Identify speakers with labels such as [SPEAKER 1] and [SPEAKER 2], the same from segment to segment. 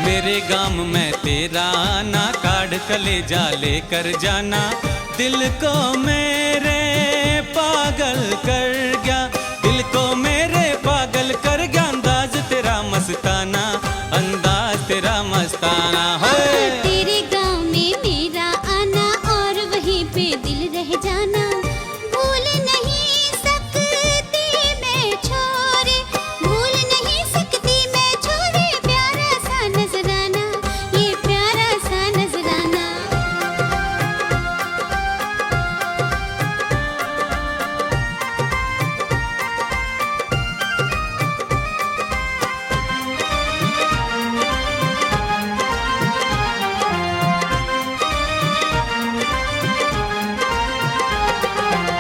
[SPEAKER 1] मेरे गाम में तेरा ना काढ़ कलेजा लेकर जाना, दिल को मेरे पागल कर गया, दिल को मेरे पागल कर गया अंदाज तेरा मस्ताना, अंदाज तेरा मस्ताना है।
[SPEAKER 2] तेरे गाँव में मेरा आना और वहीं पे दिल रह जाना, भूल नहीं सकती मैं छोरे, भूल नहीं सकती मैं छोरे, प्यारा सा नजराना, ये प्यारा सा नजराना।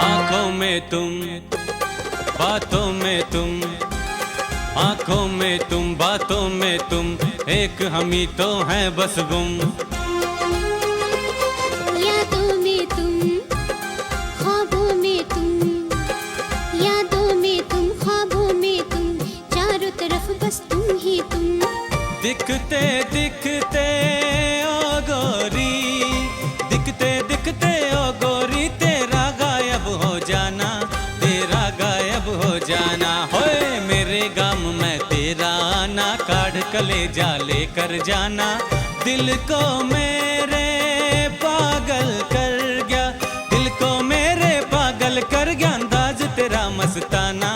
[SPEAKER 1] आँखों में तुम, बातों में तुम, आँखों में तुम, बातों में तुम, एक हम ही तो हैं बस गुम।
[SPEAKER 2] यादों में तुम, ख्वाबों में तुम, यादों में तुम, ख्वाबों में तुम, चारों तरफ बस तुम ही तुम।
[SPEAKER 1] दिखते दिखते ओ गोरी, दिखते दिखते ओ गोरी, तेरा गायब हो जाना, तेरा गायब हो जाना। होए मेरे गाम में तेरा ना काढ़ कलेजा लेकर जाना, दिल को मेरे पागल कर गया, दिल को मेरे पागल कर गया अंदाज तेरा मस्ताना,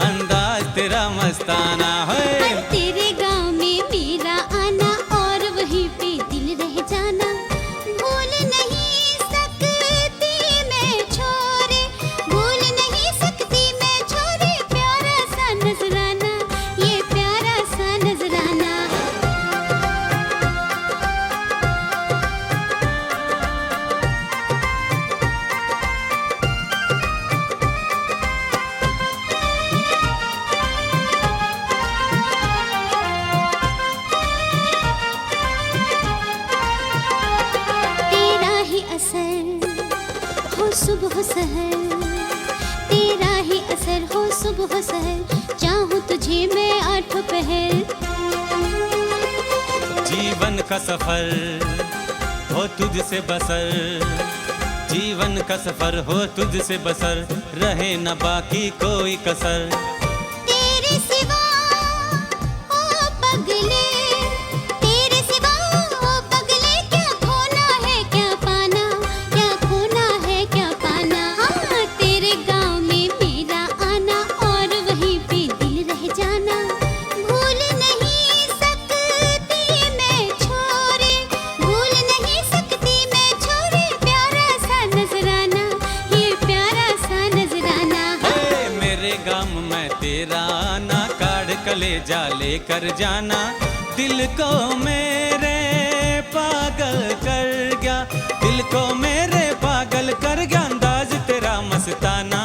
[SPEAKER 1] अंदाज तेरा मस्ताना है।
[SPEAKER 2] तेरे गाँव में मेरा आना और वहीं पे दिल रह जाना, भूल नहीं सकती मैं छोरे, भूल नहीं सकती मैं छोरे, प्यारा सा नजराना, ये प्यारा सा नजराना। तेरा ही असर हो सुबह सहर, तेरा ही असर हो सुबह सहर, चाहूँ तुझे मैं आठों पहर।
[SPEAKER 1] जीवन का सफर हो तुझसे बसर, जीवन का सफर हो तुझसे बसर, रहे न बाकी कोई कसर।
[SPEAKER 2] तेरे सिवा ओ पगले, तेरे सिवा ओ पगले, क्या खोना है क्या पाना, क्या खोना है क्या पाना। हाँ तेरे गाँव में मेरा आना और वहीं पे दिल रह जाना, भूल नहीं सकती मैं छोरे, भूल नहीं सकती मैं छोरे, प्यारा सा नजराना, ये प्यारा सा नजराना।
[SPEAKER 1] हे मेरे गाम में तेरा ना काढ़ कलेजा लेकर जाना, दिल को मेरे पागल कर गया, दिल को मेरे पागल कर गया अंदाज तेरा मस्ताना,